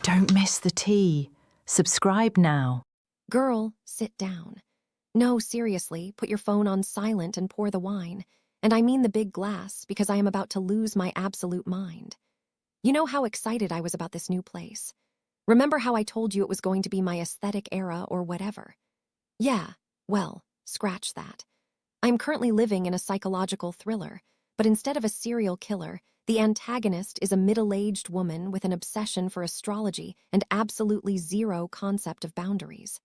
Don't miss the tea. Subscribe now. Girl, sit down. No, seriously, put your phone on silent and pour the wine. And I mean the big glass, because I am about to lose my absolute mind. You know how excited I was about this new place. Remember how I told you it was going to be my aesthetic era or whatever? Yeah, well, scratch that. I'm currently living in a psychological thriller, but instead of a serial killer, the antagonist is a middle-aged woman with an obsession for astrology and absolutely zero concept of boundaries.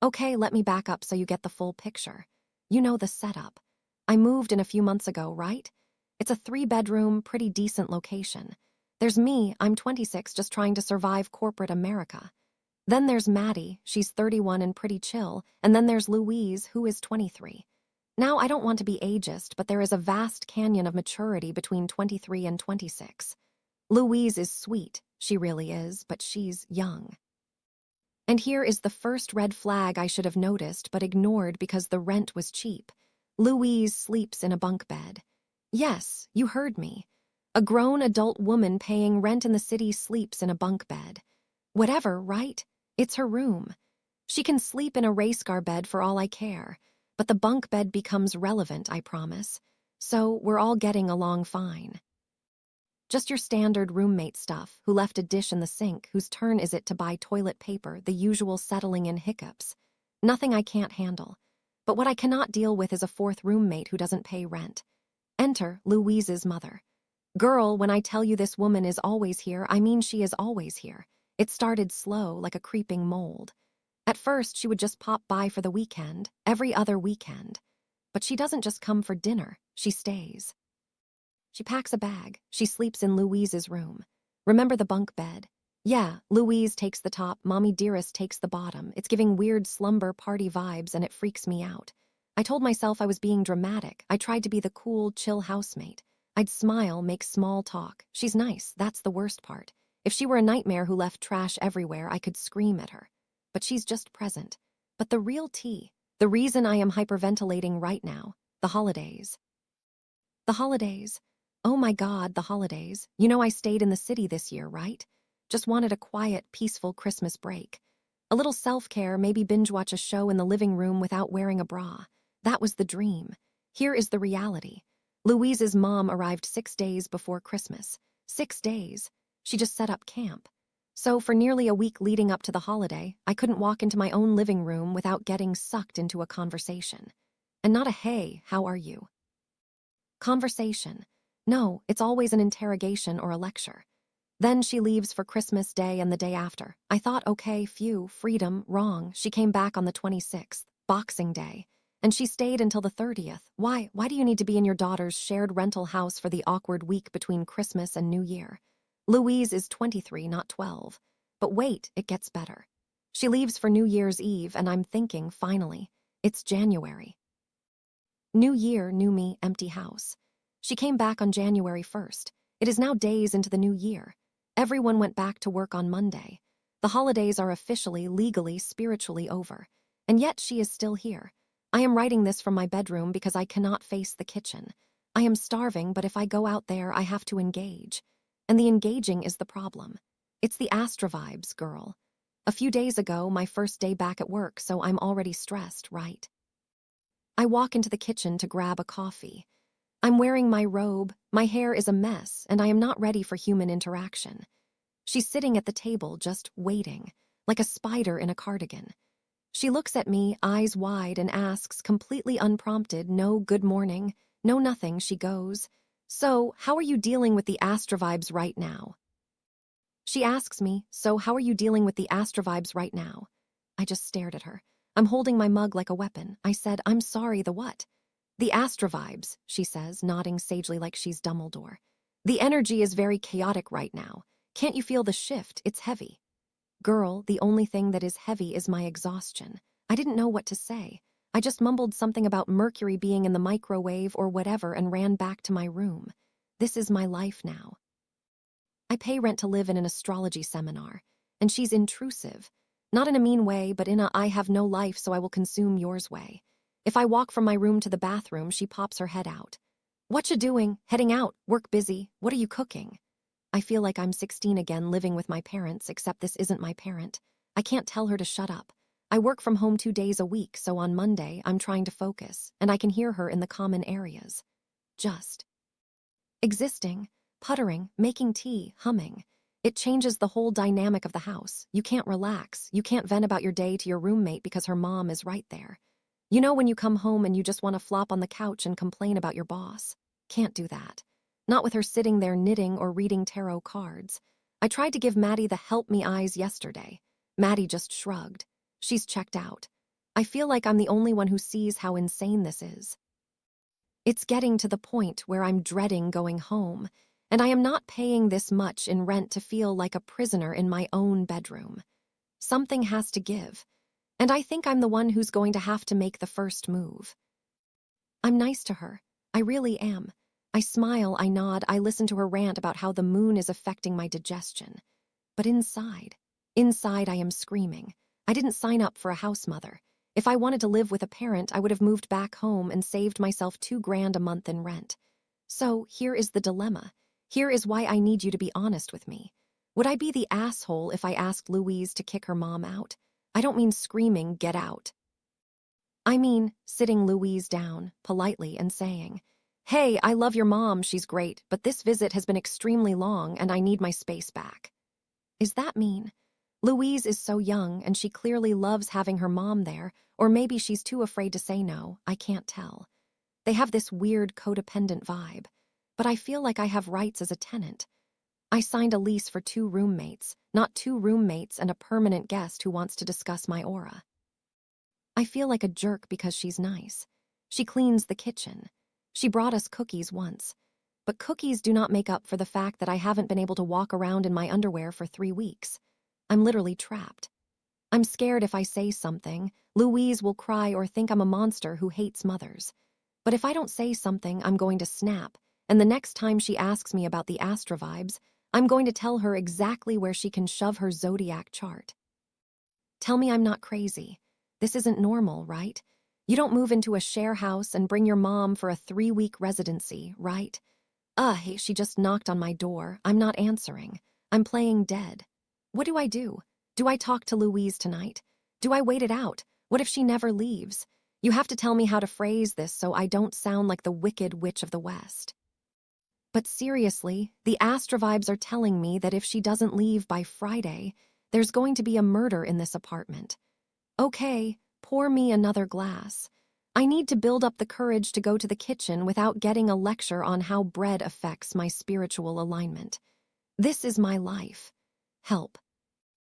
Okay, let me back up so you get the full picture. You know the setup. I moved in a few months ago, right? It's a 3-bedroom, pretty decent location. There's me, I'm 26, just trying to survive corporate America. Then there's Maddie, she's 31 and pretty chill, and then there's Louise, who is 23. Now, I don't want to be ageist, but there is a vast canyon of maturity between 23 and 26. Louise is sweet, she really is, but she's young. And here is the first red flag I should have noticed but ignored because the rent was cheap. Louise sleeps in a bunk bed. Yes, you heard me. A grown adult woman paying rent in the city sleeps in a bunk bed. Whatever, right? It's her room. She can sleep in a race car bed for all I care, but the bunk bed becomes relevant, I promise. So we're all getting along fine. Just your standard roommate stuff, who left a dish in the sink, whose turn is it to buy toilet paper, the usual settling in hiccups. Nothing I can't handle. But what I cannot deal with is a fourth roommate who doesn't pay rent. Enter Louise's mother. Girl, when I tell you this woman is always here, I mean she is always here. It started slow, like a creeping mold. At first, she would just pop by for the weekend, every other weekend. But she doesn't just come for dinner, she stays. She packs a bag. She sleeps in Louise's room. Remember the bunk bed? Yeah, Louise takes the top, Mommy Dearest takes the bottom. It's giving weird slumber party vibes and it freaks me out. I told myself I was being dramatic. I tried to be the cool, chill housemate. I'd smile, make small talk. She's nice, that's the worst part. If she were a nightmare who left trash everywhere, I could scream at her. But she's just present. But the real tea, the reason I am hyperventilating right now, the holidays. The holidays. Oh my God, the holidays. You know I stayed in the city this year, right? Just wanted a quiet, peaceful Christmas break. A little self-care, maybe binge watch a show in the living room without wearing a bra. That was the dream. Here is the reality. Louise's mom arrived 6 days before Christmas. 6 days. She just set up camp. So for nearly a week leading up to the holiday, I couldn't walk into my own living room without getting sucked into a conversation. And not a hey, how are you? Conversation. No, it's always an interrogation or a lecture. Then she leaves for Christmas Day and the day after. I thought, okay, phew, freedom, wrong. She came back on the 26th, Boxing Day. And she stayed until the 30th. Why do you need to be in your daughter's shared rental house for the awkward week between Christmas and New Year? Louise is 23, not 12. But wait, it gets better. She leaves for New Year's Eve, and I'm thinking, finally, it's January. New year, new me, empty house. She came back on January 1st. It is now days into the new year. Everyone went back to work on Monday. The holidays are officially, legally, spiritually over. And yet she is still here. I am writing this from my bedroom because I cannot face the kitchen. I am starving, but if I go out there, I have to engage. And the engaging is the problem. It's the Astrovibes, girl. A few days ago, my first day back at work, so I'm already stressed, right? I walk into the kitchen to grab a coffee. I'm wearing my robe, my hair is a mess, and I am not ready for human interaction. She's sitting at the table, just waiting, like a spider in a cardigan. She looks at me, eyes wide, and asks, completely unprompted, no good morning, no nothing, she goes, "So, how are you dealing with the Astrovibes right now?" She asks me, "So, how are you dealing with the Astrovibes right now?" I just stared at her. I'm holding my mug like a weapon. I said, "I'm sorry, the what?" "The Astrovibes," she says, nodding sagely like she's Dumbledore. "The energy is very chaotic right now. Can't you feel the shift? It's heavy." Girl, the only thing that is heavy is my exhaustion. I didn't know what to say. I just mumbled something about Mercury being in the microwave or whatever and ran back to my room. This is my life now. I pay rent to live in an astrology seminar, and she's intrusive. Not in a mean way, but in a I have no life so I will consume yours way. If I walk from my room to the bathroom, she pops her head out. "What you doing? Heading out? Work busy? What are you cooking?" I feel like I'm 16 again living with my parents, except this isn't my parent. I can't tell her to shut up. I work from home 2 days a week, so on Monday I'm trying to focus, and I can hear her in the common areas. Just existing, puttering, making tea, humming. It changes the whole dynamic of the house. You can't relax. You can't vent about your day to your roommate because her mom is right there. You know when you come home and you just want to flop on the couch and complain about your boss? Can't do that. Not with her sitting there knitting or reading tarot cards. I tried to give Maddie the help me eyes yesterday. Maddie just shrugged. She's checked out. I feel like I'm the only one who sees how insane this is. It's getting to the point where I'm dreading going home, and I am not paying this much in rent to feel like a prisoner in my own bedroom. Something has to give, and I think I'm the one who's going to have to make the first move. I'm nice to her. I really am. I smile, I nod, I listen to her rant about how the moon is affecting my digestion. But inside I am screaming. I didn't sign up for a house mother. If I wanted to live with a parent, I would have moved back home and saved myself $2,000 a month in rent. So here is the dilemma. Here is why I need you to be honest with me. Would I be the asshole if I asked Louise to kick her mom out? I don't mean screaming, "Get out." I mean sitting Louise down, politely, and saying, "Hey, I love your mom, she's great, but this visit has been extremely long and I need my space back." Is that mean? Louise is so young and she clearly loves having her mom there, or maybe she's too afraid to say no, I can't tell. They have this weird codependent vibe, but I feel like I have rights as a tenant. I signed a lease for 2 roommates, not 2 roommates and a permanent guest who wants to discuss my aura. I feel like a jerk because she's nice. She cleans the kitchen. She brought us cookies once. But cookies do not make up for the fact that I haven't been able to walk around in my underwear for 3 weeks. I'm literally trapped. I'm scared if I say something, Louise will cry or think I'm a monster who hates mothers. But if I don't say something, I'm going to snap, and the next time she asks me about the Astrovibes, I'm going to tell her exactly where she can shove her zodiac chart. Tell me I'm not crazy. This isn't normal, right? You don't move into a share house and bring your mom for a 3-week residency, right? Hey, she just knocked on my door. I'm not answering. I'm playing dead. What do I do? Do I talk to Louise tonight? Do I wait it out? What if she never leaves? You have to tell me how to phrase this so I don't sound like the Wicked Witch of the West. But seriously, the Astrovibes are telling me that if she doesn't leave by Friday, there's going to be a murder in this apartment. Okay, pour me another glass. I need to build up the courage to go to the kitchen without getting a lecture on how bread affects my spiritual alignment. This is my life. Help.